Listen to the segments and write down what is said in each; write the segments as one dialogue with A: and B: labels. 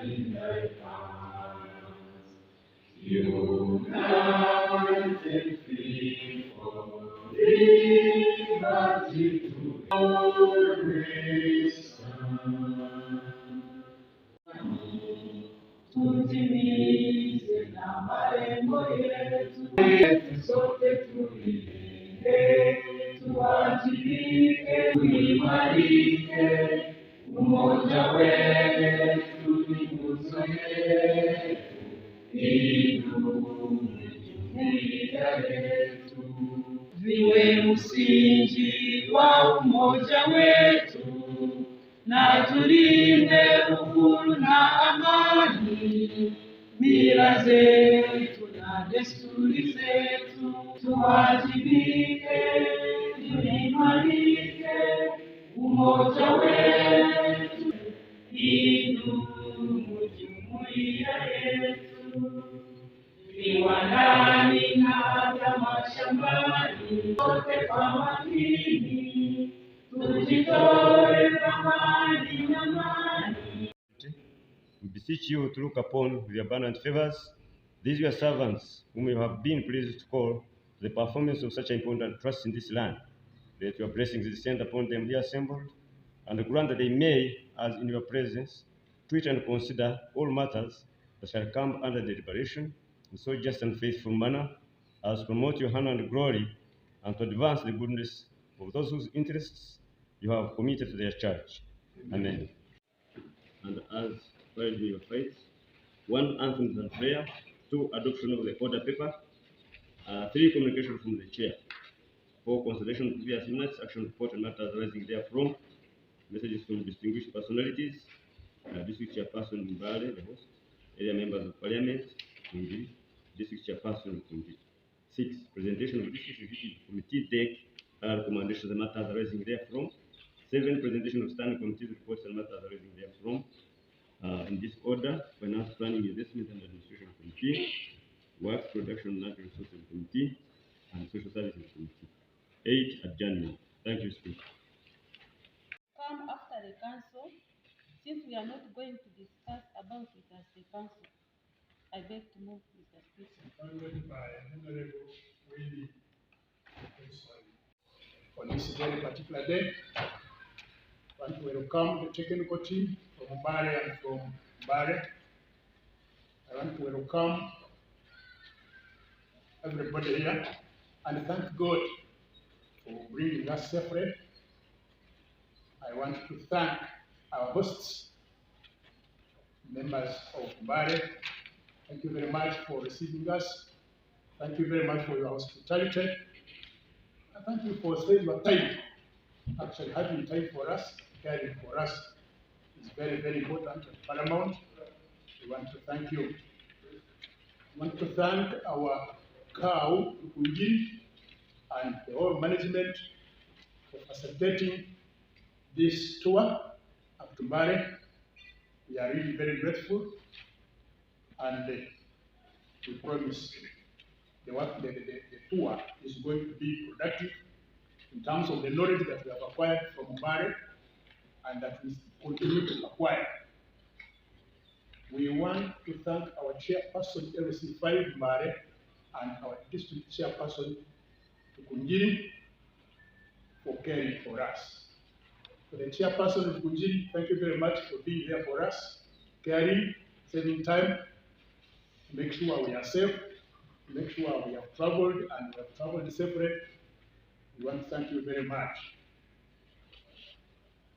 A: in thy hands. United free for liberty to always stand. Tutimize na malengo yetu sote tulinde, tuwajibike, tuimarike, umoja wetu ni nguzo yetu, idumu jumuiya yetu, viwe msingi wa umoja wetu, na tulinde uhuru na amani, mila zetu na desturi zetu, tuwajibike, tuimarike, umoja wetu, idumu jumuiya yetu, viwandani na hata mashambani, sote kwa makini tujitoe amani na mali.
B: We beseech you to look upon with abundant favors these your servants, whom you have been pleased to call to the performance of such important trust in this land. Let your blessings descend upon them here assembled, and grant that they may, as in your presence, treat and consider all matters that shall come under deliberation in so just and faithful manner as to promote your honor and glory, and to advance the goodness of those whose interests you have committed to their church. Amen. And as prayed in your faith, 1 anthem and prayer, 2 adoption of the order paper, 3 communication from the chair, 4 consideration of previous minutes, action report and matters arising therefrom, messages from distinguished personalities, District Chairperson Mbale, the host, area members of Parliament, Rukungiri, District Chairperson Rukungiri. 6. Presentation of District Executive Committee deck recommendations and matters arising therefrom. 7. Presentation of standing committees reports and matters arising therefrom. In this order: Finance, Planning, Investment and Administration Committee, Works, Production and Natural Resources Committee, and Social Services Committee. 8. Adjournment. Thank you, Speaker.
C: Come after the council, since we are not going to discuss about it as the council. I beg to move, Mr. Speaker.
D: On this very particular day, I want to welcome the technical team from Mbale and from Mbale. I want to welcome everybody here and thank God for bringing us safely. I want to thank our hosts, members of Mbale. Thank you very much for receiving us. Thank you very much for your hospitality. And thank you for spending your time. Actually, having time for us, caring for us is very, very important and paramount. We want to thank you. We want to thank our cow, Rukungiri, and the whole management for facilitating this tour up to Mbale. We are really very grateful, and we promise the tour is going to be productive in terms of the knowledge that we have acquired from Mbale and that we continue to acquire. We want to thank our chairperson, LC5 Mbale, and our district chairperson, Rukungiri, for caring for us. For the chairperson of Rukungiri, thank you very much for being there for us, caring, saving time, to make sure we are safe, to make sure we have traveled and we have traveled safely. We want to thank you very much.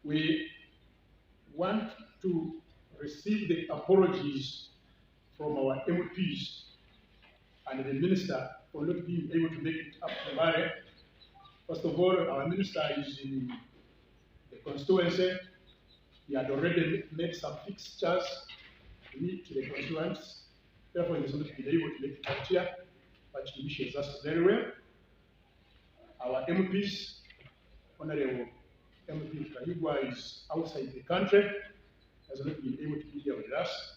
D: We want to receive the apologies from our MPs and the minister for not being able to make it up to Mbale. First of all, our minister is in the constituency. He had already made some fixtures to meet the constituents. Therefore, he has not been able to make it out here, but he wishes us very well. Our MPs, Honorable MP Kahigwa, is outside the country, has not been able to be here with us.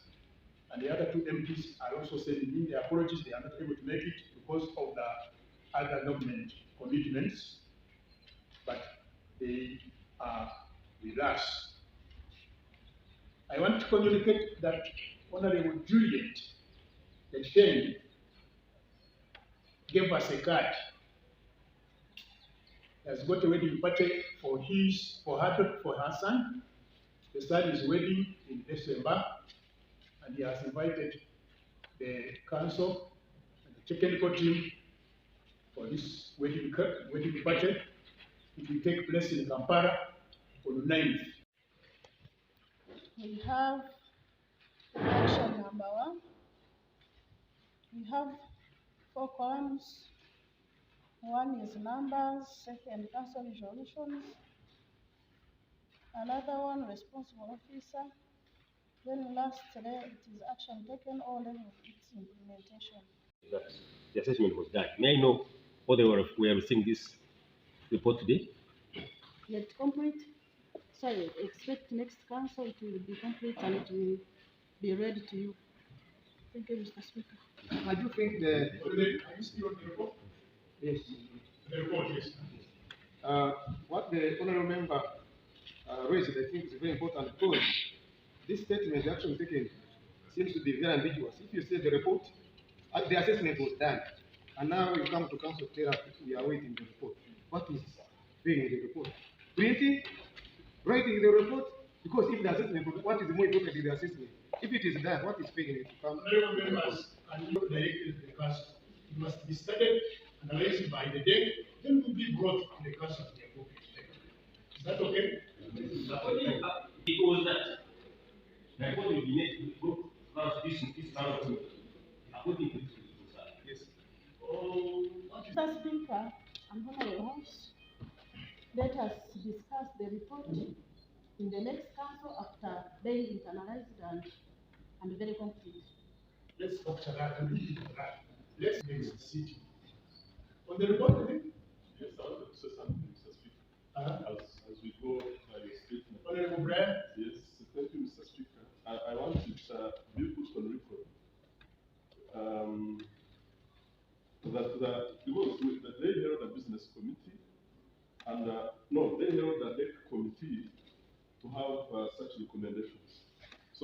D: And the other 2 MPs are also sending in their apologies. They are not able to make it because of the other government commitments, but they are with us. I want to communicate that Honorable Juliet Shane gave us a card. He has got a wedding party for her son. The son is wedding in December, and he has invited the council and the technical team for this wedding party. It will take place in Kampala on the 9th.
C: We have action number 1. We have 4 columns. 1 is numbers, 2nd council resolutions, another one responsible officer, then lastly it is action taken or level of its implementation.
E: That the assessment was done. May I know whether we are receiving this report today?
C: Yet complete. So I expect next council it will be complete and it will be ready to you. Thank you, Mr. Speaker.
F: I do think the
D: report?
F: yes.
D: The report, yes.
F: What the honourable member raised, I think, is very important because this statement, the action taken, seems to be very ambiguous. If you say the report, the assessment was done, and now you come to council to tell us we are waiting the report. What is being in the report? Printing, writing the report, because if the assessment, what is more important in the assessment? If it is done, what is failing it to come?
D: Honourable members, and not directly to the council. It must be studied, analyzed by the day, then will be brought to the council at the appropriate time. Is that okay?
E: Because that the report will be made to go this council according to this.
F: Yes.
C: Mr. Speaker and Honourable House, let us discuss the report in the next council after being internalized and very complete.
D: Let's doctor that and leave it at that. Let's make the city. On the report, I think.
G: Yes, I want to say something, Mr. Speaker. As we go by your statement.
D: Honourable Brian?
G: Yes, thank you, Mr. Speaker. I want it to be put on record. That they held a business committee, and no, they held a DEC committee to have such recommendations. So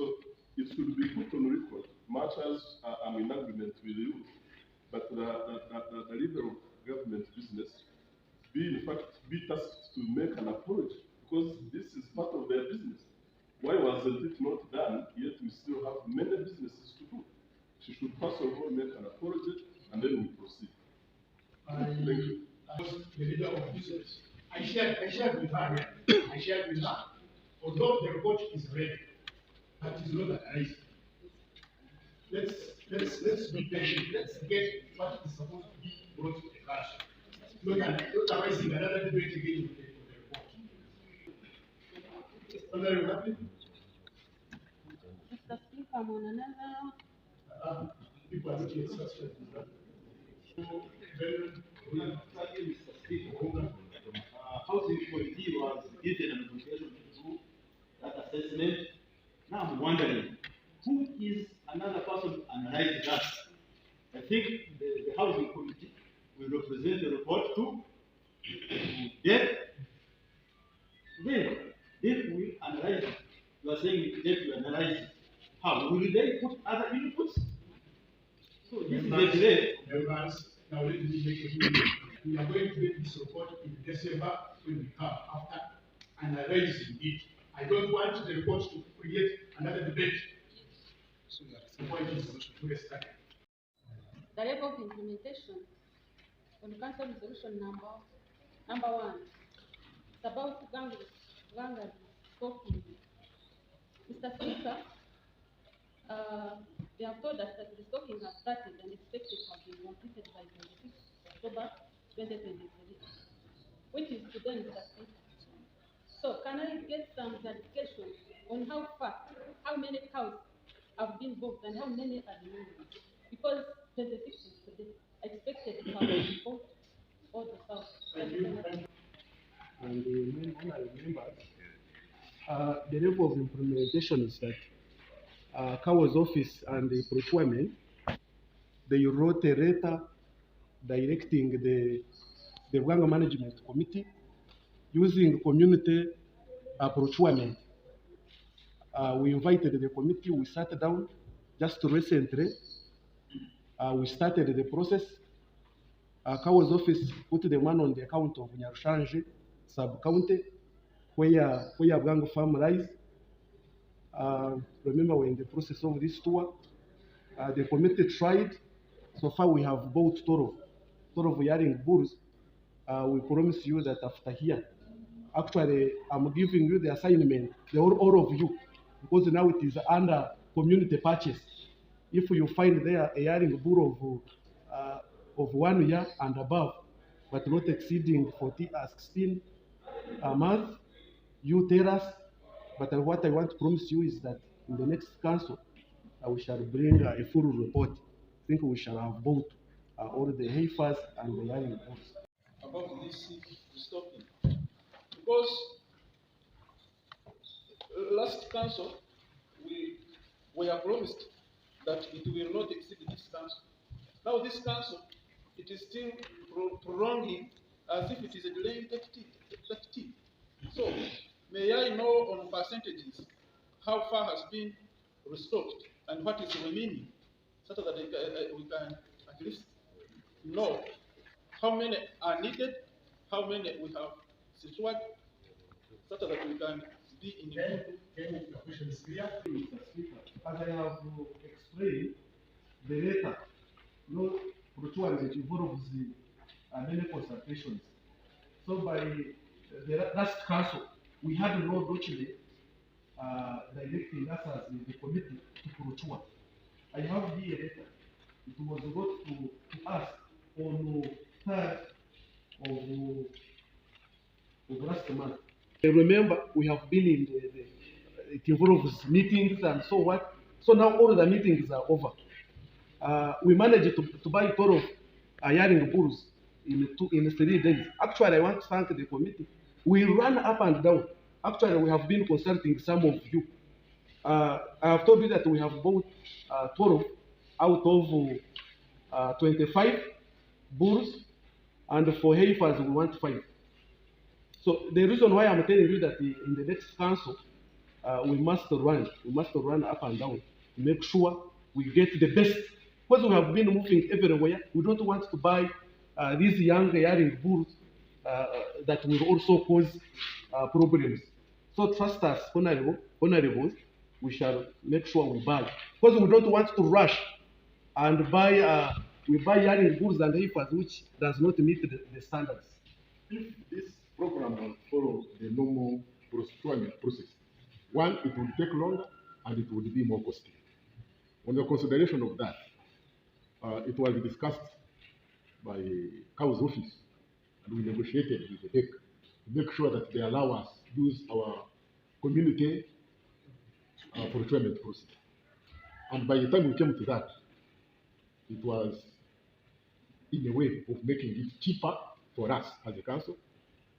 G: it should be put on record, much as I'm in agreement with you, but the leader of government business be tasked to make an apology, because this is part of their business. Why wasn't it not done, yet we still have many businesses to do? She should first of all make an apology, and then we proceed. Thank you.
D: I was the leader of business. I shared with her. I shared with her. Although the report is ready, that is not analyzed. Let's be patient. Let's get what is supposed to be brought to the council. Not raising another debate again with the report. Honourable Happy?
C: Mr. Speaker, I'm on another.
D: People are looking at such
H: Housing committee was given an obligation to do that assessment. Now I'm wondering, who is another person analyzing that? I think the housing committee will represent the report to them. Then we analyze it. You are saying that we analyze it. How? Will they put other inputs? So this is the delay.
D: Now let me make a point. We are going to make this report in December when we come after analyzing it. I don't want the report to create another debate. So the point is to restart.
C: The level of implementation on council resolution number 1. It's about Ganga's talking. Mr. Speaker, they have told us that the stocking has started and expected to have been completed by 26 October 2023, which is today, Mr. Speaker. So can I get some clarification on how many cows have been booked and how many are remaining? Because 26 is today, expected to have been booked all the cows.
F: And the honourable members, the level of implementation is that Kawa's office and the procurement, they wrote a letter directing the Rwanga Management Committee using community procurement We invited the committee, we sat down. Just recently, we started the process. Kawa's office put the man on the account of Nyarushanje sub-county, where Bwangu farm lies. Remember, we're in the process of this tour. The committee tried. So far, we have bought 12 yearling bulls. We promise you that after here, actually, I'm giving you the assignment, all of you, because now it is under community purchase. If you find there a yearling bull of 1 year and above, but not exceeding 16 months, you tell us. But what I want to promise you is that in the next council, we shall bring a full report. I think we shall have both all the heifers and the yearling bulls.
D: About this stopping, because last council we are promised that it will not exceed this council. Now this council, it is still prolonging as if it is a delaying tactic. So may I know on percentages how far has been restocked and what is remaining, so that we can at least know how many are needed, how many we have secured, so that we can be in the question is clear.
F: As I have explained, the letter, no procurement involves many consultations. So by the last council, we had no document directing us as the committee to procure. I have here a letter. It was brought to us on 3rd of last month. Remember, we have been in it involves meetings and so what. So now all the meetings are over. We managed to buy 12 yearling bulls in 3 days. Actually, I want to thank the committee. We ran up and down. Actually, we have been consulting some of you. I have told you that we have bought 12 out of 25 bulls, and for heifers we want 5. So the reason why I'm telling you that in the next council, we must run up and down to make sure we get the best. Because we have been moving everywhere, we don't want to buy these young yearling bulls that will also cause problems. So trust us, honorables, we shall make sure we buy. Because we don't want to rush and buy, we buy yearling bulls and heifers which does not meet the standards.
G: If this program will follow the normal procurement process, one, it will take longer and it will be more costly. On the consideration of that, it was discussed by COW's office, and we negotiated with the DEC to make sure that they allow us to use our community procurement process. And by the time we came to that, it was in a way of making it cheaper for us as a council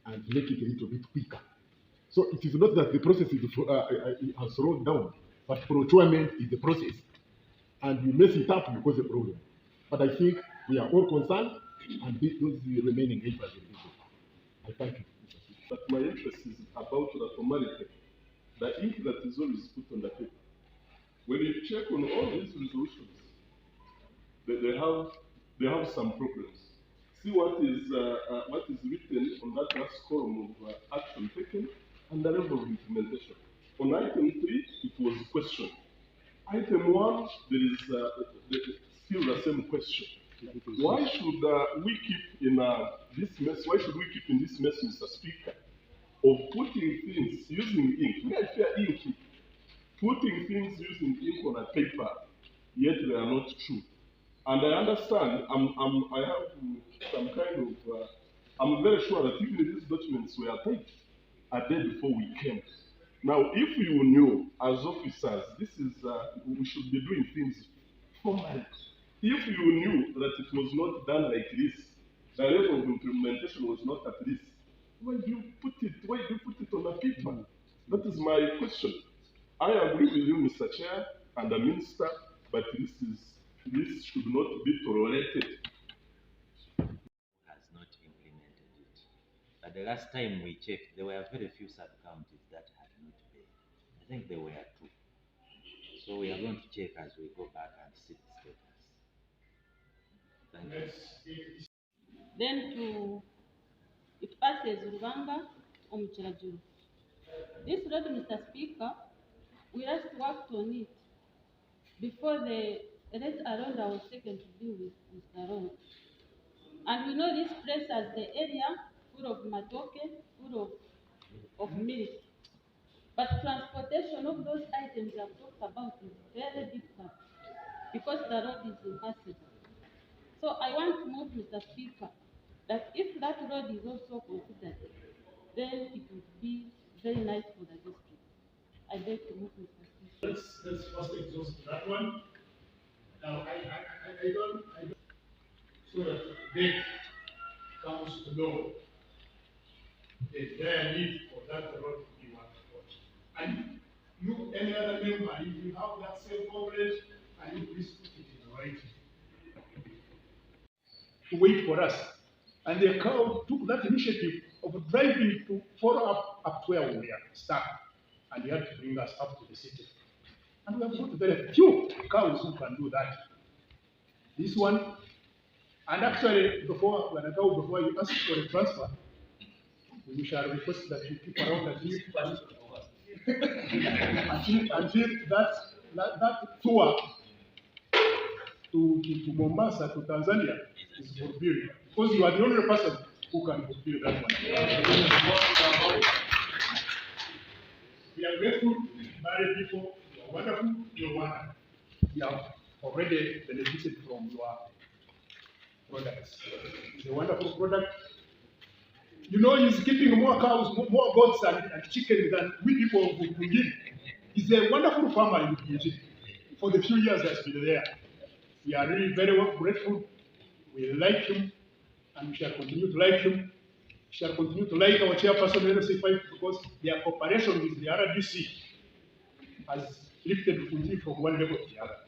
G: and make it a little bit quicker. So it is not that the process has slowed down, but procurement is the process. And we mess it up because of the problem. But I think we are all concerned, and those remaining papers will be good. I thank you.
E: But my interest is about the formality, the ink that is always put on the paper. When you check on all these resolutions, they have some problems. See what is written on that last column of action taken and the level of implementation. On item 3, it was a question. Item 1, there is still the same question. Why should we keep in this mess? Why should we keep in this mess, Mr. Speaker, of putting things using ink? We are fair ink, putting things using ink on a paper, yet they are not true. And I understand. I have some kind of. I'm very sure that even these documents were typed a day before we came. Now, if you knew as officers, this is we should be doing things formally. If you knew that it was not done like this, the level of implementation was not at this, why do you put it? Why do you put it on a paper? That is my question. I agree with you, Mr. Chair and the Minister, but this should not be tolerated.
I: Has not implemented it. But the last time we checked, there were very few sub-counties that had not paid. I think there were 2. So we are going to check as we go back and see the status. Thank you.
C: Then it passes Rubanga Omchirajuru. This road, Mr. Speaker, we just worked on it before the rest around I was taken to deal with the road. And we know this place as the area full of matoke, full of milk. But transportation of those items I've talked about is very difficult because the road is impassable. So I want to move, Mr. Speaker, that if that road is also considered, then it would be very nice for the district. I beg to move, Mr. Speaker.
D: Let's first exhaust that one. Now, I don't, so that the comes to know the dire need for that road to be worked on. And you, any other member, if you have that same coverage, and you please put it in writing. To wait for us. And the cow took that initiative of driving to follow up to where we were stuck. And he had to bring us up to the city. And we have got very few cows who can do that. This one, and actually, before you ask for a transfer, we shall request that you keep around until that tour to Mombasa, to Tanzania, is fulfilled. Because you are the only person who can fulfill that one. We are grateful, married people, you are wonderful, you are wonderful. We have already benefited from your products. It's a wonderful product. You know, he's keeping more cows, more goats and chicken than we people of Rukungiri. He's a wonderful farmer in Rukungiri. For the few years that's been there. We are really very grateful. We like him, and we shall continue to like him. We shall continue to like our chairperson, LC5, because their cooperation with the RDC has lifted Rukungiri from one level to the other.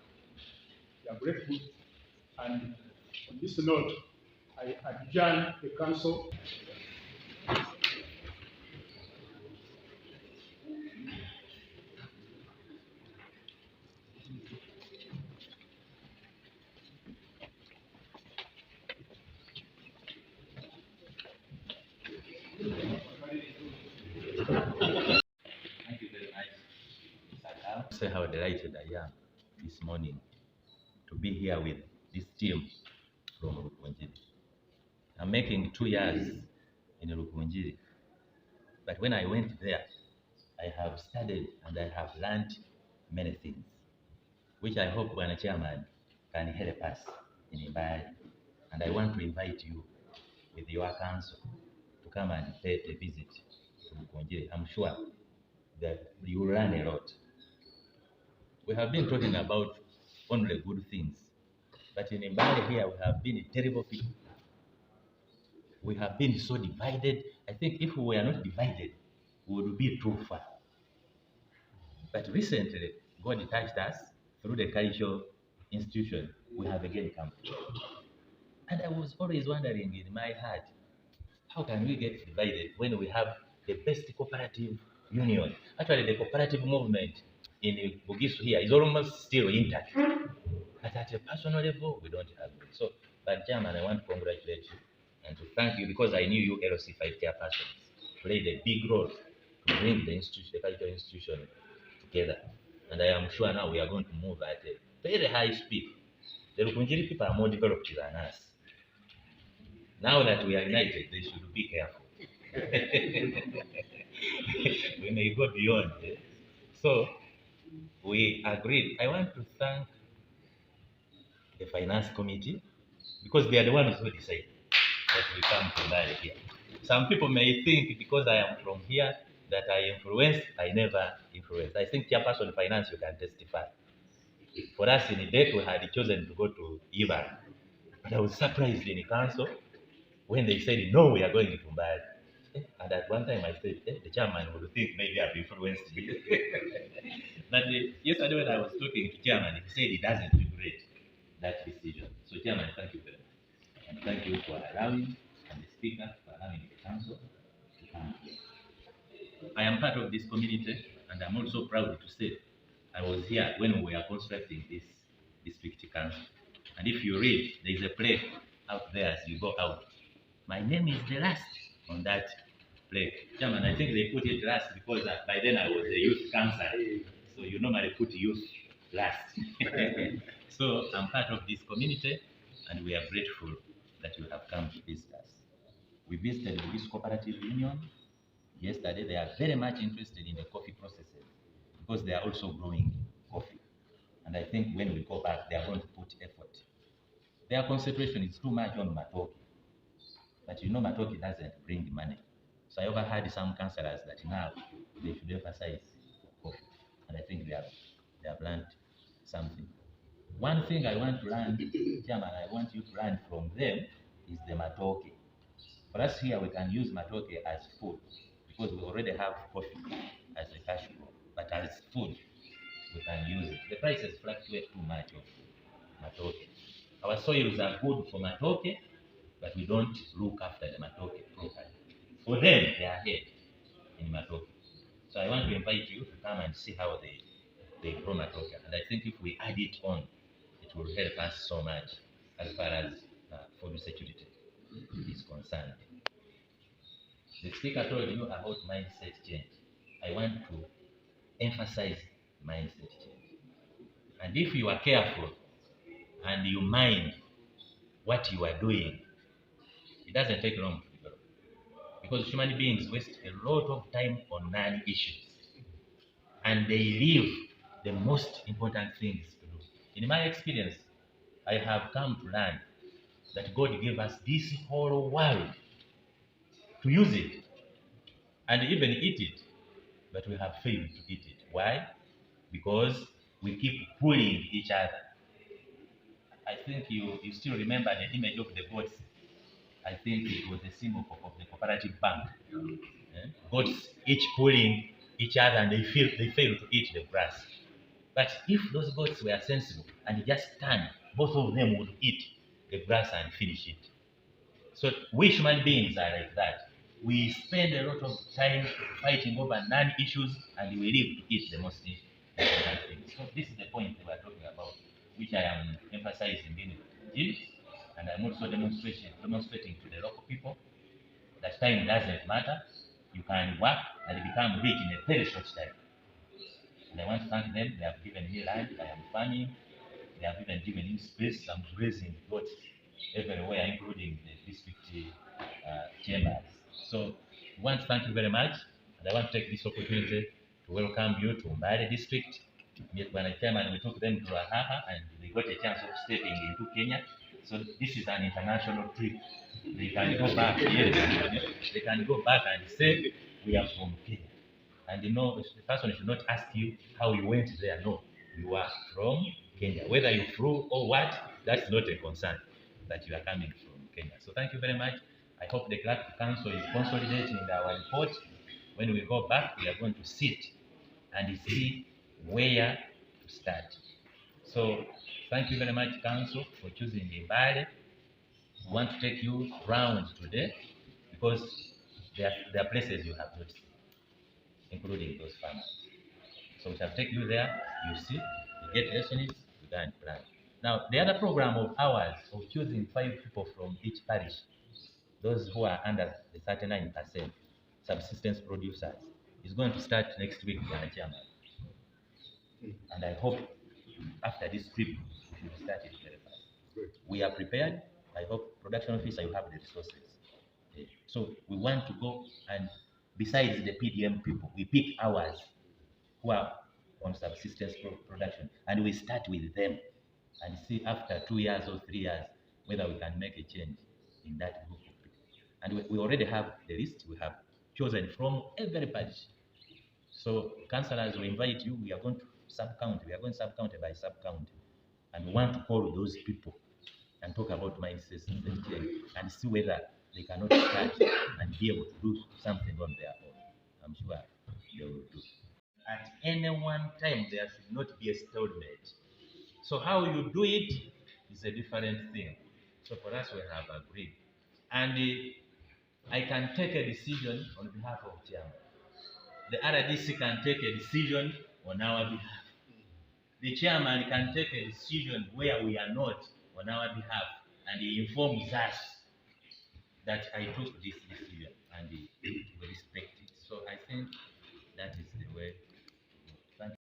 D: We are grateful, and on this note, I adjourn the council.
I: Thank you very much. Say how delighted I am this morning to be here with this team from Rukungiri. I'm making 2 years in Rukungiri, but when I went there, I have studied and I have learned many things, which I hope Bwana Chairman can help us in Mbale. And I want to invite you with your council to come and pay a visit to Rukungiri. I'm sure that you will learn a lot. We have been talking about only good things, but in Mbale here we have been terrible people. We have been so divided. I think if we were not divided, we would be too far. But recently, God touched us through the cultural institution. We have again come together. And I was always wondering in my heart, how can we get divided when we have the best cooperative union? Actually, the cooperative movement in Bugisu here is almost still intact. But at a personal level, we don't have it. So, but Chairman, I want to congratulate you and to thank you, because I knew you LC5 chairpersons played a big role to bring the institution, the cultural institution together. And I am sure now we are going to move at a very high speed. The Rukungiri people are more developed than us. Now that we are united, they should be careful. We may go beyond. So we agreed. I want to thank the finance committee, because they are the ones who decide that we come to Mbale here. Some people may think because I am from here that I influence. I never influence. I think chairperson finance, you can testify. For us in Mbale, we had chosen to go to Ivan. But I was surprised in the council when they said, no, we are going to Mbale. And at one time I said, the chairman would think maybe I've influenced me. But yesterday when I was talking to chairman, he said he doesn't regret that decision. So chairman, thank you very much. And thank you for allowing, and the speaker for allowing the council to come here. I am part of this community, and I'm also proud to say I was here when we were constructing this district council. And if you read, there is a plaque out there as you go out. My name is the last on that plaque. Chairman, I think they put it last because by then I was a youth councillor. So you normally put youth last. So I'm part of this community, and we are grateful that you have come to visit us. We visited this cooperative union yesterday. They are very much interested in the coffee processes because they are also growing coffee. And I think when we go back, they are going to put effort. Their concentration is too much on matoke. But you know matoke doesn't bring money. So I overheard some councillors that now they should emphasize coffee. And I think they have learned something. One thing I want to learn, Chairman, I want you to learn from them is the matoke. For us here, we can use matoke as food because we already have coffee as a cash crop. But as food, we can use it. The prices fluctuate too much of matoke. Our soils are good for matoke, but we don't look after the matoke properly. For them, they are ahead in matoke. So I want to invite you to come and see how they grow matoke. And I think if we add it on, it will help us so much as far as food security is concerned. The speaker told you about mindset change. I want to emphasize mindset change. And if you are careful and you mind what you are doing, it doesn't take long to develop. Because human beings waste a lot of time on non-issues. And they leave the most important things to do. In my experience, I have come to learn that God gave us this whole world to use it and even eat it, but we have failed to eat it. Why? Because we keep pulling each other. I think you still remember the image of the goats. I think it was a symbol of the cooperative bank. Goats each pulling each other and they fail to eat the grass. But if those goats were sensible and just stand, both of them would eat the grass and finish it. So we human beings are like that. We spend a lot of time fighting over non-issues and we live to eat the most important things. So this is the point we are talking about, which I am emphasizing in it. And I'm also demonstrating to the local people that time doesn't matter. You can work and become rich in a very short time. And I want to thank them. They have given me land. I am farming. They have even given me space. I'm raising goats everywhere, including the district chambers. So I want to thank you very much. And I want to take this opportunity to welcome you to Mbale District. When I came and we took them to Rahaha and they got a chance of stepping into Kenya. So this is an international trip. They can go back, yes. They can go back and say, we are from Kenya. And you know, the person should not ask you how you went there. No, you are from Kenya. Whether you flew or what, that's not a concern that you are coming from Kenya. So thank you very much. I hope the clerk council is consolidating our report. When we go back, we are going to sit and see where to start. So thank you very much, council, for choosing Mbale. We want to take you round today because there are places you have not seen, including those farmers. So we shall take you there, you see, you get lessons, you go and plan. Now, the other program of ours of choosing 5 people from each parish, those who are under the 39% subsistence producers, is going to start next week, Chairman. And I hope after this trip, we will start it very fast. We are prepared. I hope production officer, you have the resources. So we want to go and besides the PDM people, we pick ours who are on subsistence production and we start with them and see after 2 years or 3 years whether we can make a change in that group of people. And we already have the list. We have chosen from every parish. So councillors, we invite you. We are going to sub-county. We are going sub-county by sub-county. And we want to call those people and talk about mindset and see whether they cannot start and be able to do something on their own. I'm sure they will do. At any one time, there should not be a stalemate. So how you do it is a different thing. So for us, we have agreed. And I can take a decision on behalf of Chairman. the RDC can take a decision on our behalf. The chairman can take a decision where we are not on our behalf, and he informs us that I took this decision, and we respect it. So I think that is the way